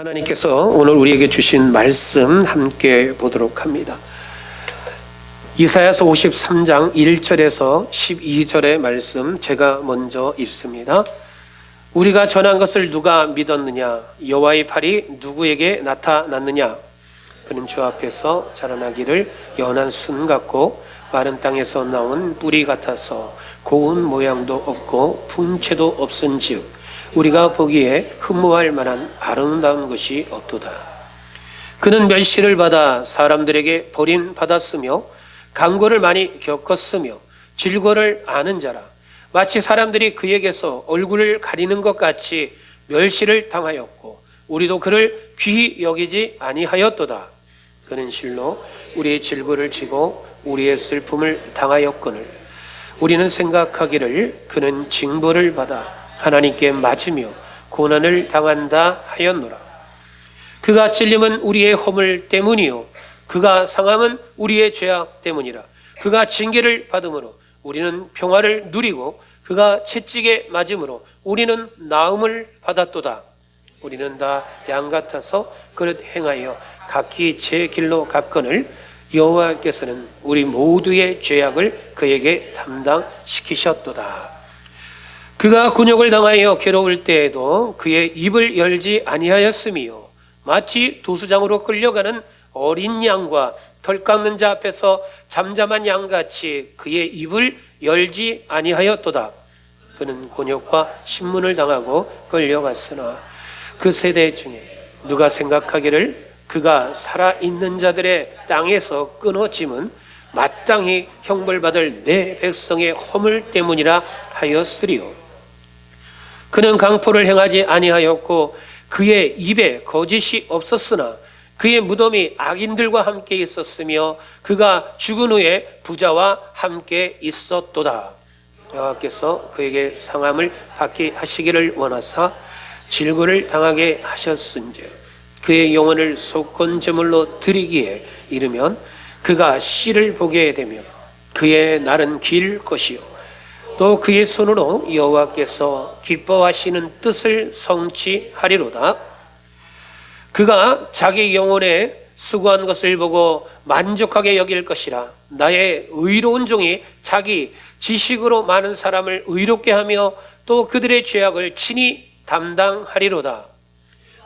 하나님께서 오늘 우리에게 주신 말씀 함께 보도록 합니다. 이사야서 53장 1절에서 12절의 말씀 제가 먼저 읽습니다. 우리가 전한 것을 누가 믿었느냐? 여호와의 팔이 누구에게 나타났느냐? 그는 주 앞에서 자라나기를 연한 순 같고 마른 땅에서 나온 뿌리 같아서 고운 모양도 없고 풍채도 없은즉 우리가 보기에 흠모할 만한 아름다운 것이 없도다. 그는 멸시를 받아 사람들에게 버림받았으며 강고를 많이 겪었으며 질고를 아는 자라. 마치 사람들이 그에게서 얼굴을 가리는 것 같이 멸시를 당하였고 우리도 그를 귀히 여기지 아니하였도다. 그는 실로 우리의 질고를 지고 우리의 슬픔을 당하였거늘 우리는 생각하기를 그는 징벌을 받아 하나님께 맞으며 고난을 당한다 하였노라. 그가 찔림은 우리의 허물 때문이요 그가 상함은 우리의 죄악 때문이라. 그가 징계를 받음으로 우리는 평화를 누리고 그가 채찍에 맞음으로 우리는 나음을 받았도다. 우리는 다 양 같아서 그릇 행하여 각기 제 길로 갔거늘 여호와께서는 우리 모두의 죄악을 그에게 담당시키셨도다. 그가 곤욕을 당하여 괴로울 때에도 그의 입을 열지 아니하였으며 마치 도수장으로 끌려가는 어린 양과 털 깎는 자 앞에서 잠잠한 양같이 그의 입을 열지 아니하였도다. 그는 곤욕과 신문을 당하고 끌려갔으나 그 세대 중에 누가 생각하기를 그가 살아있는 자들의 땅에서 끊어짐은 마땅히 형벌받을 내 백성의 허물 때문이라 하였으리요. 그는 강포를 행하지 아니하였고 그의 입에 거짓이 없었으나 그의 무덤이 악인들과 함께 있었으며 그가 죽은 후에 부자와 함께 있었도다. 여호와께서 그에게 상함을 받게 하시기를 원하사 질고를 당하게 하셨은즉 그의 영혼을 속건 제물로 드리기에 이르면 그가 씨를 보게 되며 그의 날은 길 것이요 또 그의 손으로 여호와께서 기뻐하시는 뜻을 성취하리로다. 그가 자기 영혼에 수고한 것을 보고 만족하게 여길 것이라. 나의 의로운 종이 자기 지식으로 많은 사람을 의롭게 하며 또 그들의 죄악을 친히 담당하리로다.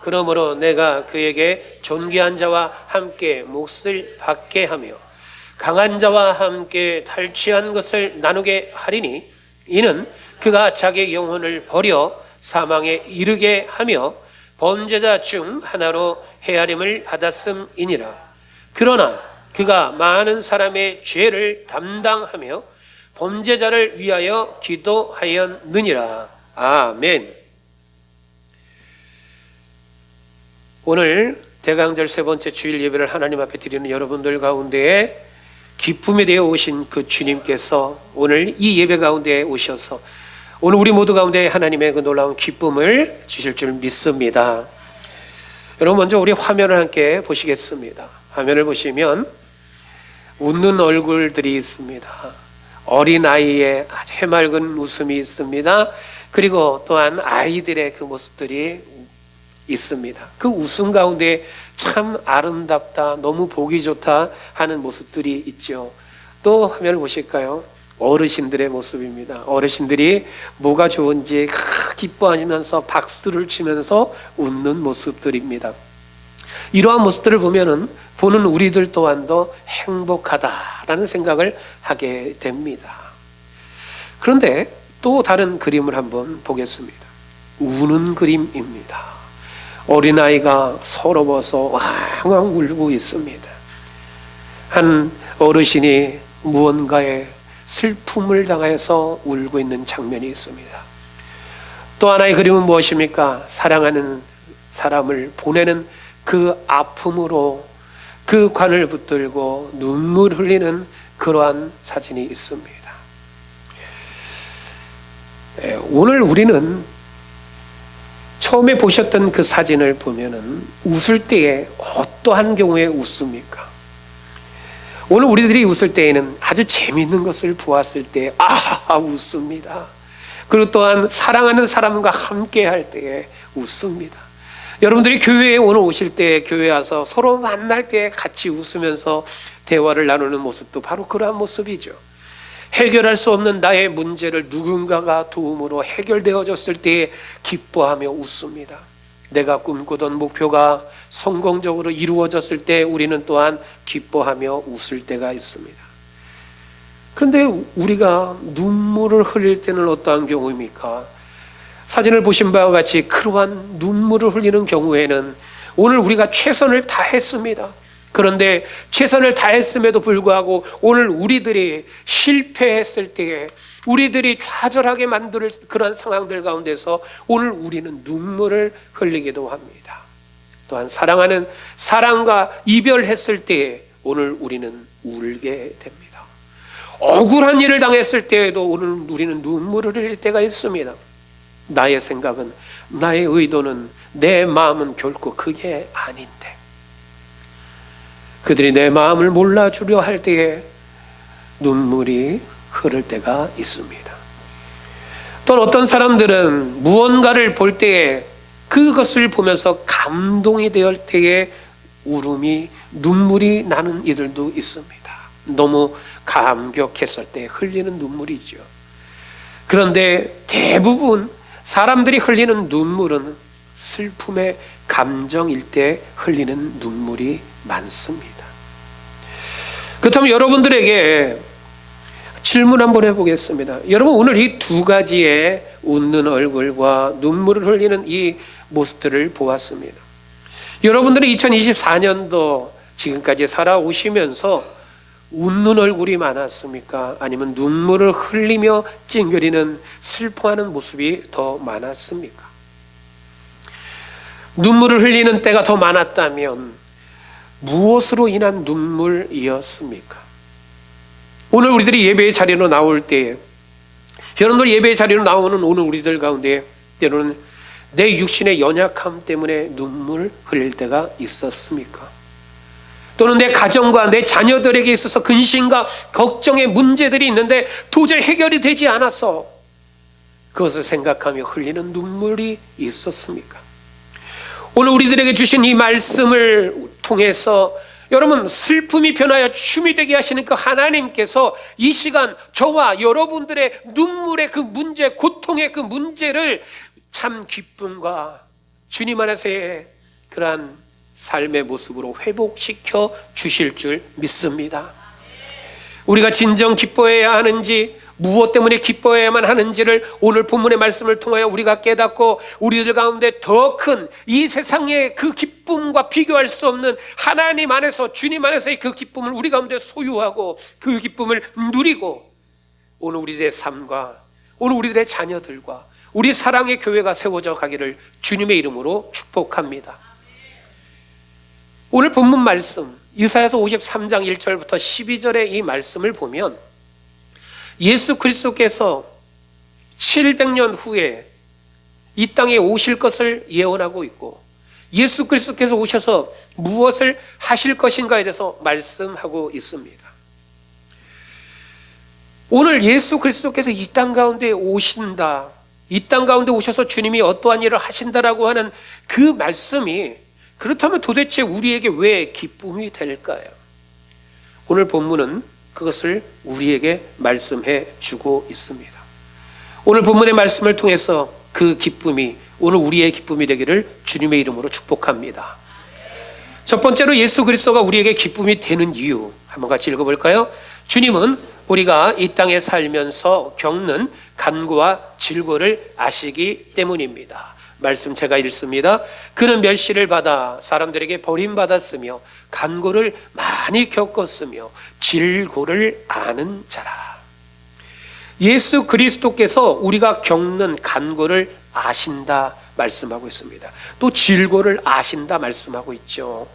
그러므로 내가 그에게 존귀한 자와 함께 몫을 받게 하며 강한 자와 함께 탈취한 것을 나누게 하리니 이는 그가 자기 영혼을 버려 사망에 이르게 하며 범죄자 중 하나로 헤아림을 받았음이니라. 그러나 그가 많은 사람의 죄를 담당하며 범죄자를 위하여 기도하였느니라. 아멘. 오늘 대강절 세 번째 주일 예배를 하나님 앞에 드리는 여러분들 가운데에 기쁨에 대해 오신 그 주님께서 오늘 이 예배 가운데에 오셔서 오늘 우리 모두 가운데 하나님의 그 놀라운 기쁨을 주실 줄 믿습니다. 여러분 먼저 우리 화면을 함께 보시겠습니다. 화면을 보시면 웃는 얼굴들이 있습니다. 어린아이의 해맑은 웃음이 있습니다. 그리고 또한 아이들의 그 모습들이 있습니다. 그 웃음 가운데 참 아름답다, 너무 보기 좋다 하는 모습들이 있죠. 또 화면을 보실까요? 어르신들의 모습입니다. 어르신들이 뭐가 좋은지 기뻐하면서 박수를 치면서 웃는 모습들입니다. 이러한 모습들을 보면은 보는 우리들 또한도 행복하다라는 생각을 하게 됩니다. 그런데 또 다른 그림을 한번 보겠습니다. 우는 그림입니다. 어린아이가 서러워서 왕왕 울고 있습니다. 한 어르신이 무언가에 슬픔을 당해서 울고 있는 장면이 있습니다. 또 하나의 그림은 무엇입니까? 사랑하는 사람을 보내는 그 아픔으로 그 관을 붙들고 눈물 흘리는 그러한 사진이 있습니다. 오늘 우리는 처음에 보셨던 그 사진을 보면은 웃을 때에 어떠한 경우에 웃습니까? 오늘 우리들이 웃을 때에는 아주 재미있는 것을 보았을 때 웃습니다. 그리고 또한 사랑하는 사람과 함께 할 때에 웃습니다. 여러분들이 교회에 오늘 오실 때, 교회에 와서 서로 만날 때 같이 웃으면서 대화를 나누는 모습도 바로 그러한 모습이죠. 해결할 수 없는 나의 문제를 누군가가 도움으로 해결되어졌을 때 기뻐하며 웃습니다. 내가 꿈꾸던 목표가 성공적으로 이루어졌을 때 우리는 또한 기뻐하며 웃을 때가 있습니다. 그런데 우리가 눈물을 흘릴 때는 어떠한 경우입니까? 사진을 보신 바와 같이 그러한 눈물을 흘리는 경우에는 오늘 우리가 최선을 다했습니다. 그런데 최선을 다했음에도 불구하고 오늘 우리들이 실패했을 때에, 우리들이 좌절하게 만들 그런 상황들 가운데서 오늘 우리는 눈물을 흘리기도 합니다. 또한 사랑하는 사랑과 이별했을 때에 오늘 우리는 울게 됩니다. 억울한 일을 당했을 때에도 오늘 우리는 눈물을 흘릴 때가 있습니다. 나의 생각은, 나의 의도는, 내 마음은 결코 그게 아닌데 그들이 내 마음을 몰라주려 할 때에 눈물이 흐를 때가 있습니다. 또 어떤 사람들은 무언가를 볼 때에 그것을 보면서 감동이 될 때에 울음이, 눈물이 나는 이들도 있습니다. 너무 감격했을 때 흘리는 눈물이죠. 그런데 대부분 사람들이 흘리는 눈물은 슬픔의 감정일 때 흘리는 눈물이 많습니다. 그렇다면 여러분들에게 질문 한번 해보겠습니다. 여러분, 오늘 이 두 가지의 웃는 얼굴과 눈물을 흘리는 이 모습들을 보았습니다. 여러분들이 2024년도 지금까지 살아오시면서 웃는 얼굴이 많았습니까? 아니면 눈물을 흘리며 찡그리는, 슬퍼하는 모습이 더 많았습니까? 눈물을 흘리는 때가 더 많았다면 무엇으로 인한 눈물이었습니까? 오늘 우리들이 예배의 자리로 나올 때, 여러분들 예배의 자리로 나오는 오늘 우리들 가운데 때로는 내 육신의 연약함 때문에 눈물 흘릴 때가 있었습니까? 또는 내 가정과 내 자녀들에게 있어서 근심과 걱정의 문제들이 있는데 도저히 해결이 되지 않아서 그것을 생각하며 흘리는 눈물이 있었습니까? 오늘 우리들에게 주신 이 말씀을 통해서 여러분, 슬픔이 변하여 춤이 되게 하시는 그 하나님께서 이 시간 저와 여러분들의 눈물의 그 문제, 고통의 그 문제를 참 기쁨과 주님 안에서의 그러한 삶의 모습으로 회복시켜 주실 줄 믿습니다. 우리가 진정 기뻐해야 하는지, 무엇 때문에 기뻐해야만 하는지를 오늘 본문의 말씀을 통하여 우리가 깨닫고 우리들 가운데 더 큰 이 세상의 그 기쁨과 비교할 수 없는 하나님 안에서, 주님 안에서의 그 기쁨을 우리 가운데 소유하고 그 기쁨을 누리고 오늘 우리들의 삶과 오늘 우리들의 자녀들과 우리 사랑의 교회가 세워져 가기를 주님의 이름으로 축복합니다. 오늘 본문 말씀 이사야서 53장 1절부터 12절의 이 말씀을 보면 예수 그리스도께서 700년 후에 이 땅에 오실 것을 예언하고 있고 예수 그리스도께서 오셔서 무엇을 하실 것인가에 대해서 말씀하고 있습니다. 오늘 예수 그리스도께서 이 땅 가운데 오신다, 이 땅 가운데 오셔서 주님이 어떠한 일을 하신다라고 하는 그 말씀이 그렇다면 도대체 우리에게 왜 기쁨이 될까요? 오늘 본문은 그것을 우리에게 말씀해 주고 있습니다. 오늘 본문의 말씀을 통해서 그 기쁨이 오늘 우리의 기쁨이 되기를 주님의 이름으로 축복합니다. 첫 번째로 예수 그리스도가 우리에게 기쁨이 되는 이유 한번 같이 읽어볼까요? 주님은 우리가 이 땅에 살면서 겪는 간구와 질고를 아시기 때문입니다. 말씀 제가 읽습니다. 그는 멸시를 받아 사람들에게 버림받았으며 간고를 많이 겪었으며 질고를 아는 자라. 예수 그리스도께서 우리가 겪는 간고를 아신다 말씀하고 있습니다. 또 질고를 아신다 말씀하고 있죠.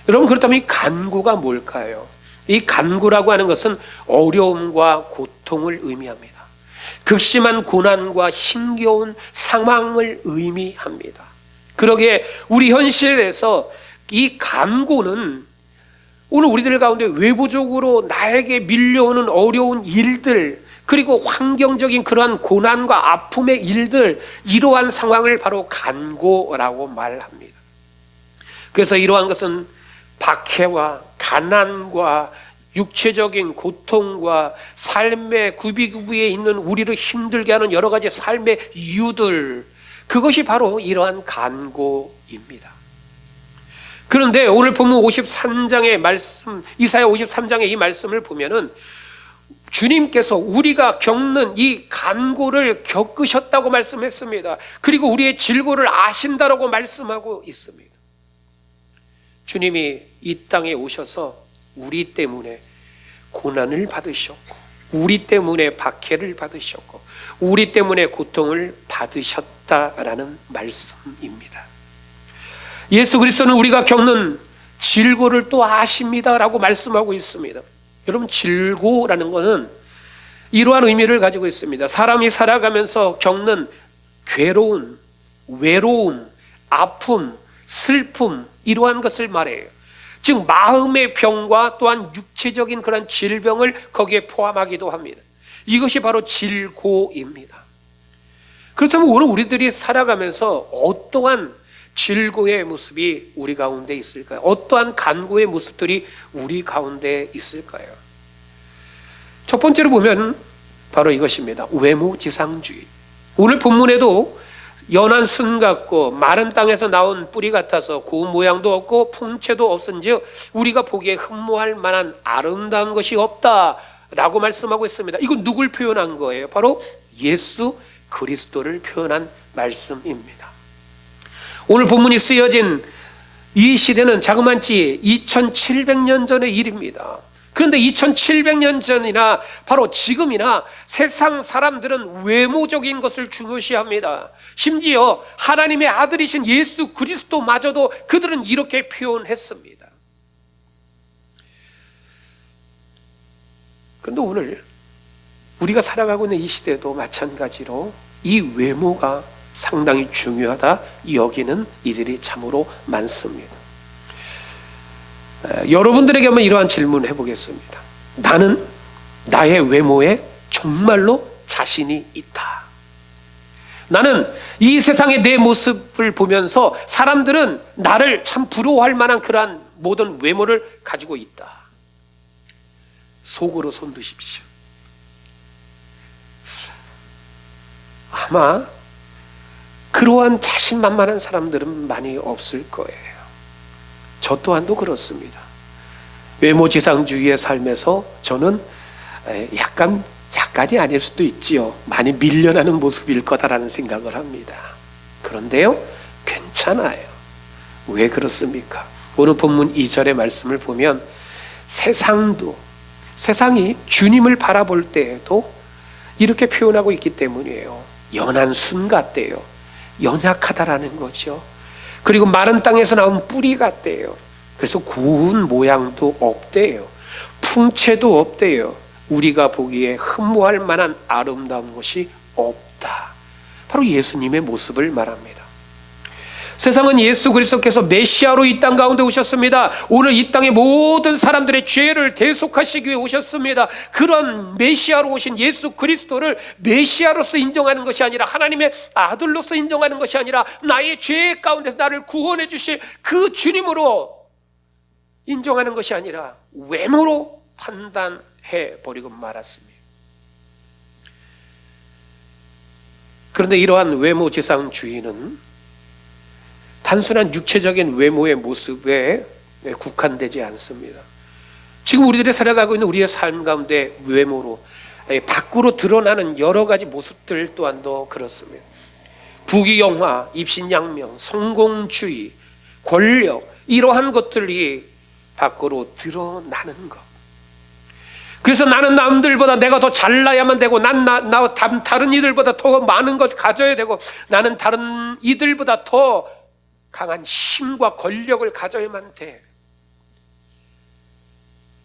여러분, 그렇다면 이 간고가 뭘까요? 이 간고라고 하는 것은 어려움과 고통을 의미합니다. 극심한 고난과 힘겨운 상황을 의미합니다. 그러기에 우리 현실에서 이 간고는 오늘 우리들 가운데 외부적으로 나에게 밀려오는 어려운 일들, 그리고 환경적인 그러한 고난과 아픔의 일들, 이러한 상황을 바로 간고라고 말합니다. 그래서 이러한 것은 박해와 가난과 육체적인 고통과 삶의 구비구비에 있는 우리를 힘들게 하는 여러 가지 삶의 이유들, 그것이 바로 이러한 간고입니다. 그런데 오늘 본문 53장의 말씀, 이사야 53장의 이 말씀을 보면은 주님께서 우리가 겪는 이 간고를 겪으셨다고 말씀했습니다. 그리고 우리의 질고를 아신다라고 말씀하고 있습니다. 주님이 이 땅에 오셔서 우리 때문에 고난을 받으셨고, 우리 때문에 박해를 받으셨고, 우리 때문에 고통을 받으셨다라는 말씀입니다. 예수 그리스도는 우리가 겪는 질고를 또 아십니다라고 말씀하고 있습니다. 여러분, 질고라는 것은 이러한 의미를 가지고 있습니다. 사람이 살아가면서 겪는 괴로움, 외로움, 아픔, 슬픔, 이러한 것을 말해요. 즉 마음의 병과 또한 육체적인 그런 질병을 거기에 포함하기도 합니다. 이것이 바로 질고입니다. 그렇다면 오늘 우리들이 살아가면서 어떠한 질고의 모습이 우리 가운데 있을까요? 어떠한 간고의 모습들이 우리 가운데 있을까요? 첫 번째로 보면 바로 이것입니다. 외모지상주의. 오늘 본문에도 연한 순 같고 마른 땅에서 나온 뿌리 같아서 고운 모양도 없고 풍채도 없은즉 우리가 보기에 흠모할 만한 아름다운 것이 없다라고 말씀하고 있습니다. 이건 누굴 표현한 거예요? 바로 예수 그리스도를 표현한 말씀입니다. 오늘 본문이 쓰여진 이 시대는 자그마치 2700년 전의 일입니다. 그런데 2700년 전이나 바로 지금이나 세상 사람들은 외모적인 것을 중요시합니다. 심지어 하나님의 아들이신 예수 그리스도마저도 그들은 이렇게 표현했습니다. 그런데 오늘 우리가 살아가고 있는 이 시대도 마찬가지로 이 외모가 상당히 중요하다 여기는 이들이 참으로 많습니다. 여러분들에게 한번 이러한 질문을 해보겠습니다. 나는 나의 외모에 정말로 자신이 있다. 나는 이 세상의 내 모습을 보면서 사람들은 나를 참 부러워할 만한 그러한 모든 외모를 가지고 있다. 속으로 손 드십시오. 아마 그러한 자신만만한 사람들은 많이 없을 거예요. 저 또한도 그렇습니다. 외모지상주의의 삶에서 저는 약간이 아닐 수도 있지요. 많이 밀려나는 모습일 거다라는 생각을 합니다. 그런데요, 괜찮아요. 왜 그렇습니까? 오늘 본문 2절의 말씀을 보면 세상이 주님을 바라볼 때에도 이렇게 표현하고 있기 때문이에요. 연한 순 같대요. 연약하다라는 거죠. 그리고 마른 땅에서 나온 뿌리 같대요. 그래서 고운 모양도 없대요. 풍채도 없대요. 우리가 보기에 흠모할 만한 아름다운 것이 없다. 바로 예수님의 모습을 말합니다. 세상은 예수 그리스도께서 메시아로 이 땅 가운데 오셨습니다. 오늘 이 땅의 모든 사람들의 죄를 대속하시기 위해 오셨습니다. 그런 메시아로 오신 예수 그리스도를 메시아로서 인정하는 것이 아니라 하나님의 아들로서 인정하는 것이 아니라 나의 죄 가운데서 나를 구원해 주실 그 주님으로 인정하는 것이 아니라 외모로 판단해 버리고 말았습니다. 그런데 이러한 외모지상주의는 단순한 육체적인 외모의 모습에 국한되지 않습니다. 지금 우리들이 살아가고 있는 우리의 삶 가운데 외모로 밖으로 드러나는 여러 가지 모습들 또한도 그렇습니다. 부귀영화, 입신양명, 성공주의, 권력, 이러한 것들이 밖으로 드러나는 것. 그래서 나는 남들보다 내가 더 잘나야만 되고 다른 이들보다 더 많은 것 가져야 되고 나는 다른 이들보다 더 강한 힘과 권력을 가져야만 돼.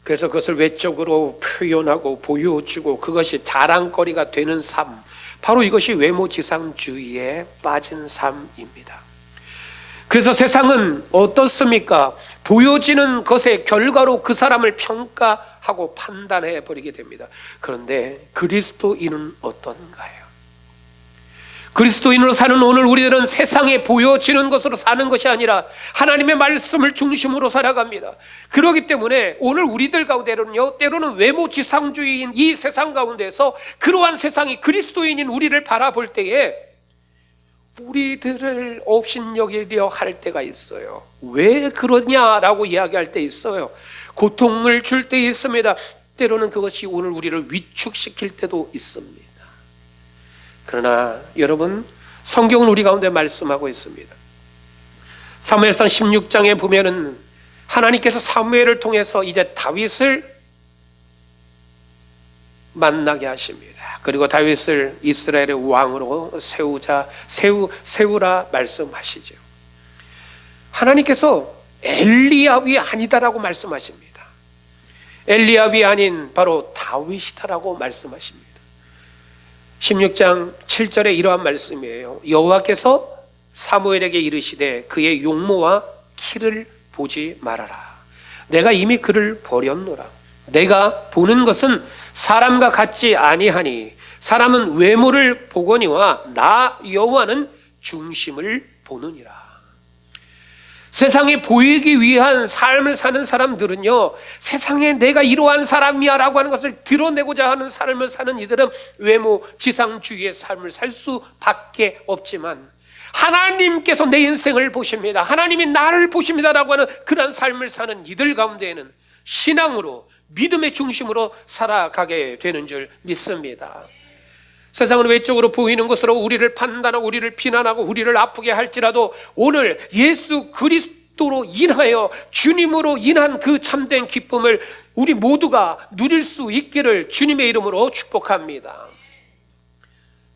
그래서 그것을 외적으로 표현하고 보여주고 그것이 자랑거리가 되는 삶, 바로 이것이 외모지상주의에 빠진 삶입니다. 그래서 세상은 어떻습니까? 보여지는 것의 결과로 그 사람을 평가하고 판단해 버리게 됩니다. 그런데 그리스도인은 어떤가요? 그리스도인으로 사는 오늘 우리들은 세상에 보여지는 것으로 사는 것이 아니라 하나님의 말씀을 중심으로 살아갑니다. 그렇기 때문에 오늘 우리들 가운데는요, 때로는 외모지상주의인 이 세상 가운데서 그러한 세상이 그리스도인인 우리를 바라볼 때에 우리들을 업신여기려 할 때가 있어요. 왜 그러냐라고 이야기할 때 있어요. 고통을 줄 때 있습니다. 때로는 그것이 오늘 우리를 위축시킬 때도 있습니다. 그러나 여러분, 성경은 우리 가운데 말씀하고 있습니다. 사무엘상 16장에 보면은 하나님께서 사무엘을 통해서 이제 다윗을 만나게 하십니다. 그리고 다윗을 이스라엘의 왕으로 세우라 말씀하시죠. 하나님께서 엘리압이 아니다라고 말씀하십니다. 엘리압이 아닌 바로 다윗이다라고 말씀하십니다. 16장 7절에 이러한 말씀이에요. 여호와께서 사무엘에게 이르시되 그의 용모와 키를 보지 말아라. 내가 이미 그를 버렸노라. 내가 보는 것은 사람과 같지 아니하니 사람은 외모를 보거니와 나 여호와는 중심을 보느니라. 세상에 보이기 위한 삶을 사는 사람들은요, 세상에 내가 이러한 사람이야 라고 하는 것을 드러내고자 하는 삶을 사는 이들은 외모 지상주의의 삶을 살 수밖에 없지만 하나님께서 내 인생을 보십니다, 하나님이 나를 보십니다 라고 하는 그런 삶을 사는 이들 가운데에는 신앙으로 믿음의 중심으로 살아가게 되는 줄 믿습니다. 세상은 외적으로 보이는 것으로 우리를 판단하고 우리를 비난하고 우리를 아프게 할지라도 오늘 예수 그리스도로 인하여 주님으로 인한 그 참된 기쁨을 우리 모두가 누릴 수 있기를 주님의 이름으로 축복합니다.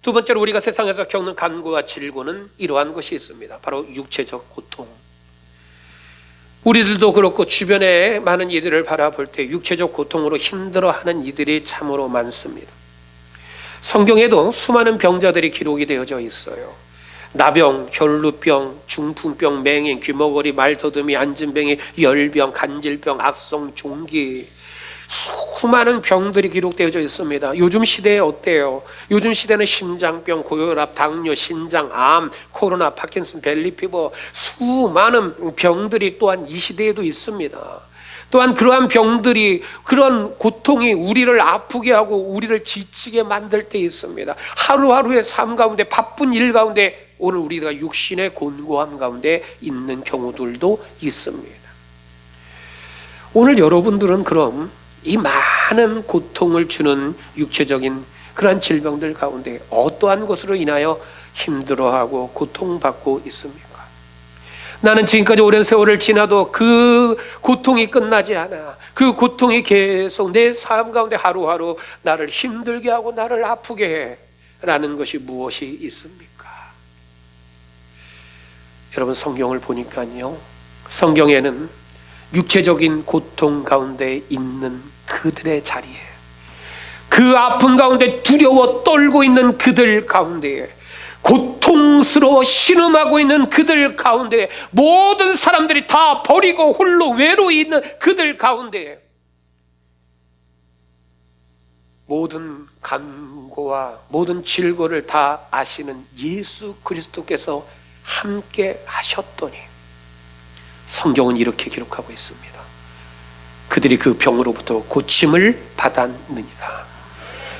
두 번째로 우리가 세상에서 겪는 간구와 질고는 이러한 것이 있습니다. 바로 육체적 고통. 우리들도 그렇고 주변에 많은 이들을 바라볼 때 육체적 고통으로 힘들어하는 이들이 참으로 많습니다. 성경에도 수많은 병자들이 기록이 되어져 있어요. 나병, 혈루병, 중풍병, 맹인, 귀머거리, 말더듬이, 안진병이, 열병, 간질병, 악성, 종기, 수많은 병들이 기록되어져 있습니다. 요즘 시대에 어때요? 요즘 시대는 심장병, 고혈압, 당뇨, 신장, 암, 코로나, 파킨슨, 벨리피버, 수많은 병들이 또한 이 시대에도 있습니다. 또한 그러한 병들이, 그런 고통이 우리를 아프게 하고 우리를 지치게 만들 때 있습니다. 하루하루의 삶 가운데, 바쁜 일 가운데 오늘 우리가 육신의 곤고함 가운데 있는 경우들도 있습니다. 오늘 여러분들은 그럼 이 많은 고통을 주는 육체적인 그러한 질병들 가운데 어떠한 것으로 인하여 힘들어하고 고통받고 있습니까? 나는 지금까지 오랜 세월을 지나도 그 고통이 끝나지 않아. 그 고통이 계속 내 삶 가운데 하루하루 나를 힘들게 하고 나를 아프게 해. 라는 것이 무엇이 있습니까? 여러분, 성경을 보니까요, 성경에는 육체적인 고통 가운데 있는 그들의 자리에, 그 아픔 가운데 두려워 떨고 있는 그들 가운데에, 고통스러워 신음하고 있는 그들 가운데, 모든 사람들이 다 버리고 홀로 외로이 있는 그들 가운데 모든 간고와 모든 질고를 다 아시는 예수 그리스도께서 함께 하셨더니 성경은 이렇게 기록하고 있습니다. 그들이 그 병으로부터 고침을 받았느니라.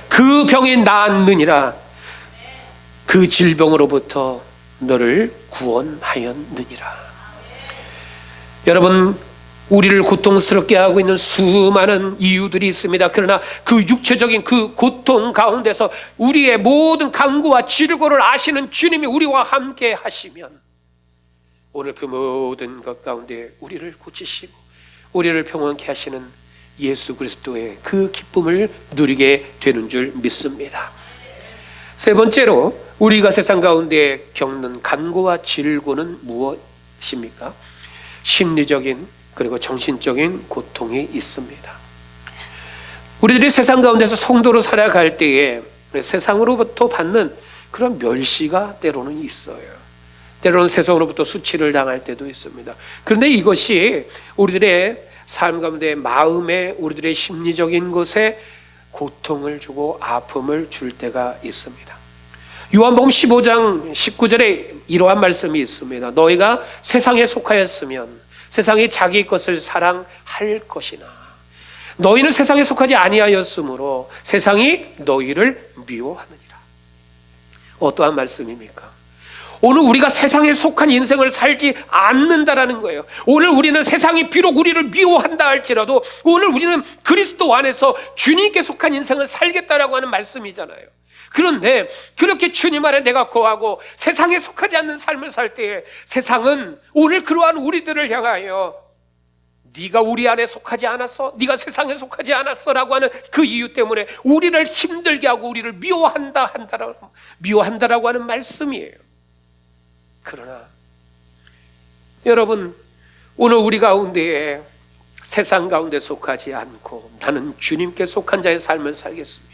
그 병이 나았느니라. 그 질병으로부터 너를 구원하였느니라. 여러분, 우리를 고통스럽게 하고 있는 수많은 이유들이 있습니다. 그러나 그 육체적인 그 고통 가운데서 우리의 모든 간구와 질고를 아시는 주님이 우리와 함께 하시면 오늘 그 모든 것 가운데 우리를 고치시고 우리를 평안케 하시는 예수 그리스도의 그 기쁨을 누리게 되는 줄 믿습니다. 세 번째로 우리가 세상 가운데 겪는 간고와 질고는 무엇입니까? 심리적인 그리고 정신적인 고통이 있습니다. 우리들이 세상 가운데서 성도로 살아갈 때에 세상으로부터 받는 그런 멸시가 때로는 있어요. 때로는 세상으로부터 수치를 당할 때도 있습니다. 그런데 이것이 우리들의 삶 가운데 마음에 우리들의 심리적인 것에 고통을 주고 아픔을 줄 때가 있습니다. 요한복음 15장 19절에 이러한 말씀이 있습니다. 너희가 세상에 속하였으면 세상이 자기 것을 사랑할 것이나 너희는 세상에 속하지 아니하였으므로 세상이 너희를 미워하느니라. 어떠한 말씀입니까? 오늘 우리가 세상에 속한 인생을 살지 않는다라는 거예요. 오늘 우리는 세상이 비록 우리를 미워한다 할지라도 오늘 우리는 그리스도 안에서 주님께 속한 인생을 살겠다라고 하는 말씀이잖아요. 그런데 그렇게 주님 안에 내가 거하고 세상에 속하지 않는 삶을 살 때에 세상은 오늘 그러한 우리들을 향하여 네가 우리 안에 속하지 않았어? 네가 세상에 속하지 않았어? 라고 하는 그 이유 때문에 우리를 힘들게 하고 우리를 미워한다라고 하는 말씀이에요. 그러나 여러분, 오늘 우리 가운데에 세상 가운데 속하지 않고 나는 주님께 속한 자의 삶을 살겠습니다.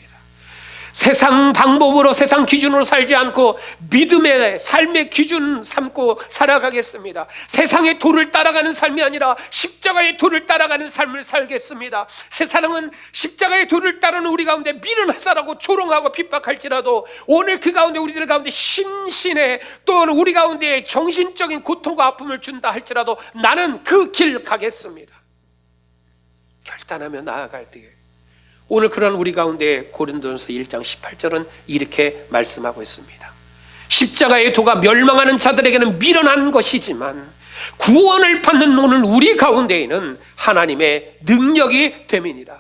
세상 방법으로 세상 기준으로 살지 않고 믿음의 삶의 기준 삼고 살아가겠습니다. 세상의 도를 따라가는 삶이 아니라 십자가의 도를 따라가는 삶을 살겠습니다. 세상은 십자가의 도를 따르는 우리 가운데 미련하다라고 조롱하고 핍박할지라도 오늘 그 가운데 우리들 가운데 심신의 또는 우리 가운데 정신적인 고통과 아픔을 준다 할지라도 나는 그 길 가겠습니다. 결단하며 나아갈 때에 오늘 그런 우리 가운데 고린도전서 1장 18절은 이렇게 말씀하고 있습니다. 십자가의 도가 멸망하는 자들에게는 미련한 것이지만 구원을 받는 오늘 우리 가운데에는 하나님의 능력이 됨이니라.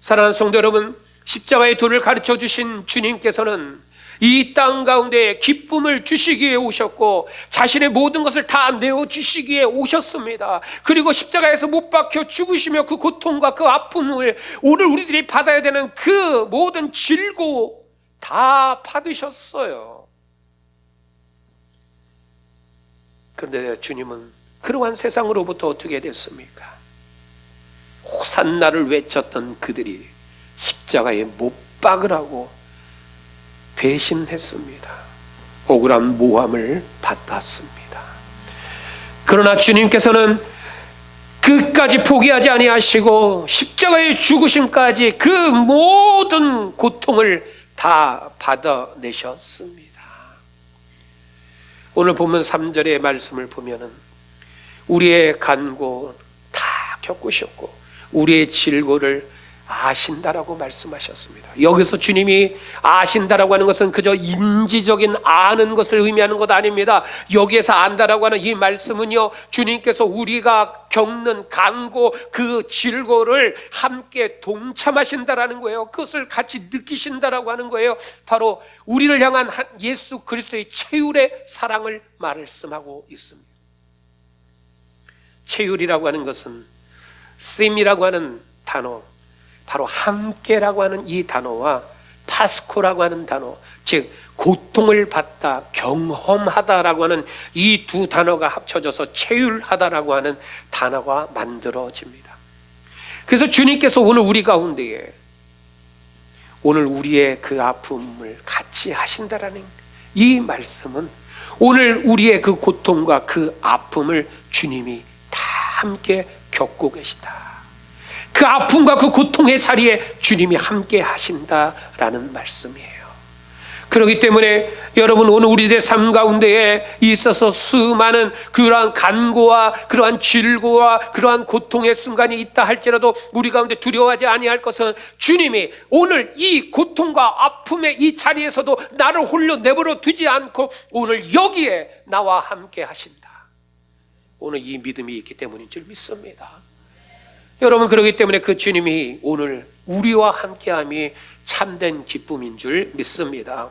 사랑하는 성도 여러분, 십자가의 도를 가르쳐 주신 주님께서는 이 땅 가운데 기쁨을 주시기에 오셨고 자신의 모든 것을 다 내어주시기에 오셨습니다. 그리고 십자가에서 못 박혀 죽으시며 그 고통과 그 아픔을 오늘 우리들이 받아야 되는 그 모든 질고 다 받으셨어요. 그런데 주님은 그러한 세상으로부터 어떻게 됐습니까? 호산나를 외쳤던 그들이 십자가에 못 박으라고 배신했습니다. 억울한 모함을 받았습니다. 그러나 주님께서는 끝까지 포기하지 아니하시고 십자가의 죽으심까지 그 모든 고통을 다 받아내셨습니다. 오늘 보면 3절의 말씀을 보면은 우리의 간고 다 겪으셨고 우리의 질고를 아신다라고 말씀하셨습니다. 여기서 주님이 아신다라고 하는 것은 그저 인지적인 아는 것을 의미하는 것 아닙니다. 여기에서 안다라고 하는 이 말씀은요, 주님께서 우리가 겪는 간고 그 질고를 함께 동참하신다라는 거예요. 그것을 같이 느끼신다라고 하는 거예요. 바로 우리를 향한 예수 그리스도의 최율의 사랑을 말씀하고 있습니다. 최율이라고 하는 것은 씀이라고 하는 단어, 바로 함께라고 하는 이 단어와 파스코라고 하는 단어, 즉 고통을 받다, 경험하다라고 하는 이 두 단어가 합쳐져서 체휼하다라고 하는 단어가 만들어집니다. 그래서 주님께서 오늘 우리 가운데에 오늘 우리의 그 아픔을 같이 하신다라는 이 말씀은 오늘 우리의 그 고통과 그 아픔을 주님이 다 함께 겪고 계시다. 그 아픔과 그 고통의 자리에 주님이 함께 하신다라는 말씀이에요. 그렇기 때문에 여러분, 오늘 우리들의 삶 가운데에 있어서 수많은 그러한 간고와 그러한 질고와 그러한 고통의 순간이 있다 할지라도 우리 가운데 두려워하지 아니할 것은 주님이 오늘 이 고통과 아픔의 이 자리에서도 나를 홀로 내버려 두지 않고 오늘 여기에 나와 함께 하신다. 오늘 이 믿음이 있기 때문인 줄 믿습니다. 여러분, 그렇기 때문에 그 주님이 오늘 우리와 함께함이 참된 기쁨인 줄 믿습니다.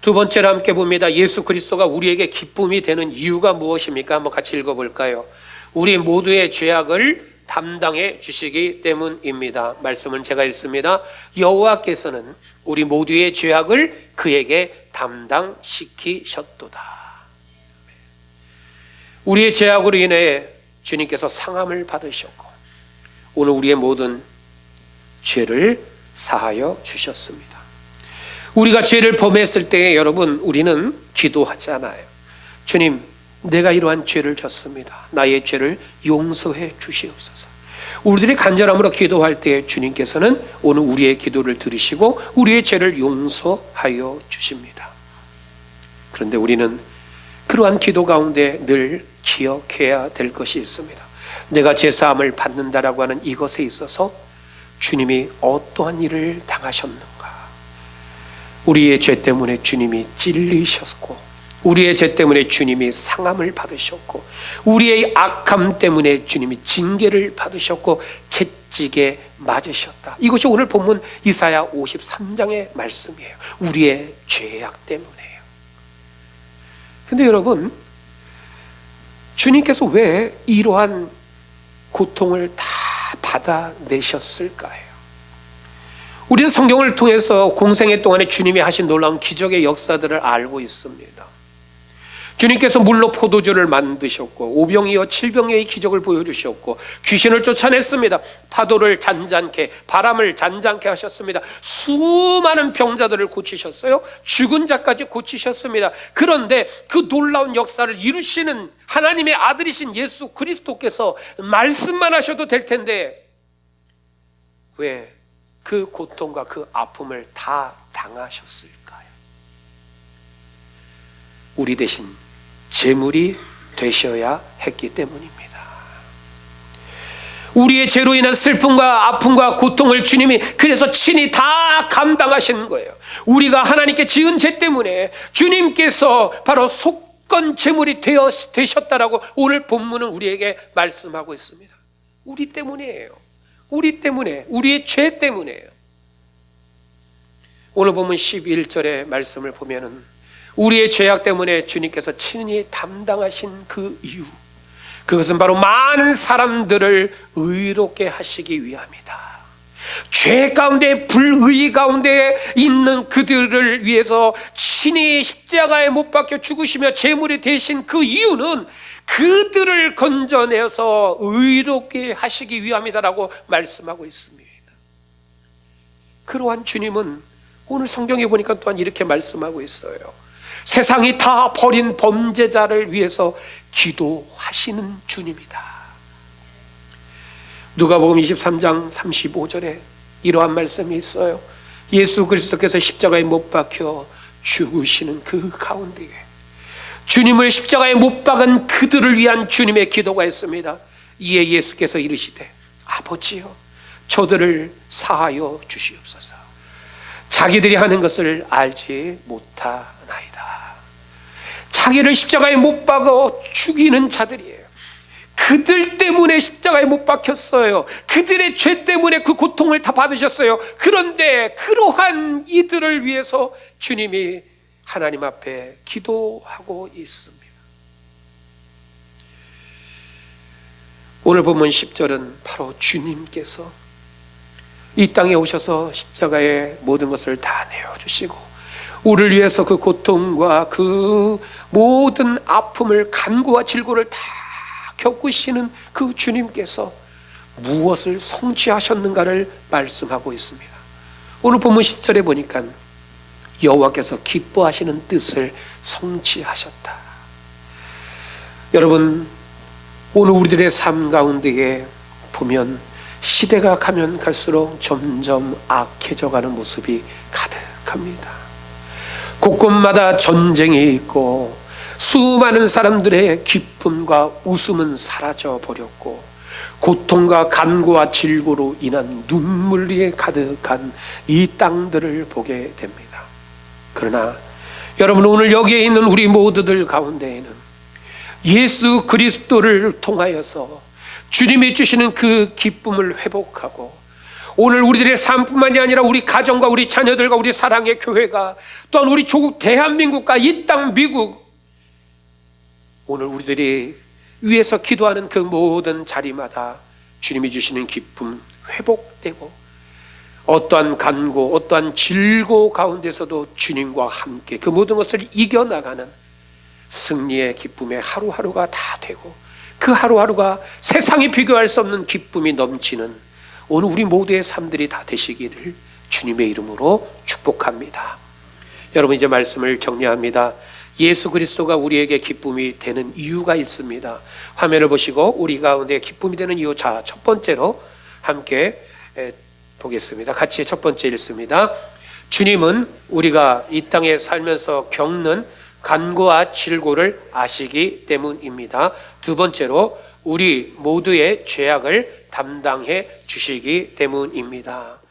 두 번째로 함께 봅니다. 예수 그리스도가 우리에게 기쁨이 되는 이유가 무엇입니까? 한번 같이 읽어볼까요? 우리 모두의 죄악을 담당해 주시기 때문입니다. 말씀은 제가 읽습니다. 여호와께서는 우리 모두의 죄악을 그에게 담당시키셨도다. 우리의 죄악으로 인해 주님께서 상함을 받으셨고 오늘 우리의 모든 죄를 사하여 주셨습니다. 우리가 죄를 범했을 때 여러분, 우리는 기도하지 않아요. 주님, 내가 이러한 죄를 졌습니다. 나의 죄를 용서해 주시옵소서. 우리들이 간절함으로 기도할 때 주님께서는 오늘 우리의 기도를 들으시고 우리의 죄를 용서하여 주십니다. 그런데 우리는 그러한 기도 가운데 늘 기억해야 될 것이 있습니다. 내가 제사함을 받는다라고 하는 이것에 있어서 주님이 어떠한 일을 당하셨는가? 우리의 죄 때문에 주님이 찔리셨고, 우리의 죄 때문에 주님이 상함을 받으셨고, 우리의 악함 때문에 주님이 징계를 받으셨고 채찍에 맞으셨다. 이것이 오늘 본문 이사야 53장의 말씀이에요. 우리의 죄악 때문에요. 근데 여러분, 주님께서 왜 이러한 고통을 다 받아내셨을까요? 우리는 성경을 통해서 공생애 동안에 주님이 하신 놀라운 기적의 역사들을 알고 있습니다. 주님께서 물로 포도주를 만드셨고, 오병이어 칠병이의 기적을 보여주셨고, 귀신을 쫓아냈습니다. 파도를 잔잔케, 바람을 잔잔케 하셨습니다. 수많은 병자들을 고치셨어요. 죽은 자까지 고치셨습니다. 그런데 그 놀라운 역사를 이루시는 하나님의 아들이신 예수 그리스도께서 말씀만 하셔도 될 텐데 왜 그 고통과 그 아픔을 다 당하셨을까요? 우리 대신 제물이 되셔야 했기 때문입니다. 우리의 죄로 인한 슬픔과 아픔과 고통을 주님이 그래서 친히 다 감당하신 거예요. 우리가 하나님께 지은 죄 때문에 주님께서 바로 속건 제물이 되셨다라고 오늘 본문은 우리에게 말씀하고 있습니다. 우리 때문이에요. 우리 때문에, 우리의 죄 때문이에요. 오늘 본문 11절의 말씀을 보면은 우리의 죄악 때문에 주님께서 친히 담당하신 그 이유, 그것은 바로 많은 사람들을 의롭게 하시기 위함이다. 죄 가운데, 불의 가운데 있는 그들을 위해서 친히 십자가에 못 박혀 죽으시며 제물이 되신 그 이유는 그들을 건져내서 의롭게 하시기 위함이다라고 말씀하고 있습니다. 그러한 주님은 오늘 성경에 보니까 또한 이렇게 말씀하고 있어요. 세상이 다 버린 범죄자를 위해서 기도하시는 주님이다. 누가복음 23장 35절에 이러한 말씀이 있어요. 예수 그리스도께서 십자가에 못 박혀 죽으시는 그 가운데에 주님을 십자가에 못 박은 그들을 위한 주님의 기도가 있습니다. 이에 예수께서 이르시되 아버지여 저들을 사하여 주시옵소서. 자기들이 하는 것을 알지 못하나이다. 자기를 십자가에 못 박아 죽이는 자들이에요. 그들 때문에 십자가에 못 박혔어요. 그들의 죄 때문에 그 고통을 다 받으셨어요. 그런데 그러한 이들을 위해서 주님이 하나님 앞에 기도하고 있습니다. 오늘 본문 10절은 바로 주님께서 이 땅에 오셔서 십자가의 모든 것을 다 내어주시고 우리를 위해서 그 고통과 그 모든 아픔을, 간구와 질고를 다 겪으시는 그 주님께서 무엇을 성취하셨는가를 말씀하고 있습니다. 오늘 본문 10절에 보니까 여호와께서 기뻐하시는 뜻을 성취하셨다. 여러분, 오늘 우리들의 삶 가운데에 보면 시대가 가면 갈수록 점점 악해져가는 모습이 가득합니다. 곳곳마다 전쟁이 있고 수많은 사람들의 기쁨과 웃음은 사라져 버렸고 고통과 간구와 질고로 인한 눈물이 가득한 이 땅들을 보게 됩니다. 그러나 여러분, 오늘 여기에 있는 우리 모두들 가운데에는 예수 그리스도를 통하여서 주님이 주시는 그 기쁨을 회복하고 오늘 우리들의 삶뿐만이 아니라 우리 가정과 우리 자녀들과 우리 사랑의 교회가 또한 우리 조국 대한민국과 이 땅 미국, 오늘 우리들이 위에서 기도하는 그 모든 자리마다 주님이 주시는 기쁨 회복되고 어떠한 간고, 어떠한 질고 가운데서도 주님과 함께 그 모든 것을 이겨나가는 승리의 기쁨의 하루하루가 다 되고 그 하루하루가 세상이 비교할 수 없는 기쁨이 넘치는 오늘 우리 모두의 삶들이 다 되시기를 주님의 이름으로 축복합니다. 여러분, 이제 말씀을 정리합니다. 예수 그리스도가 우리에게 기쁨이 되는 이유가 있습니다. 화면을 보시고 우리 가운데 기쁨이 되는 이유, 자, 첫 번째로 함께 보겠습니다. 같이 첫 번째 읽습니다. 주님은 우리가 이 땅에 살면서 겪는 간고와 질고를 아시기 때문입니다. 두 번째로 우리 모두의 죄악을 담당해 주시기 때문입니다.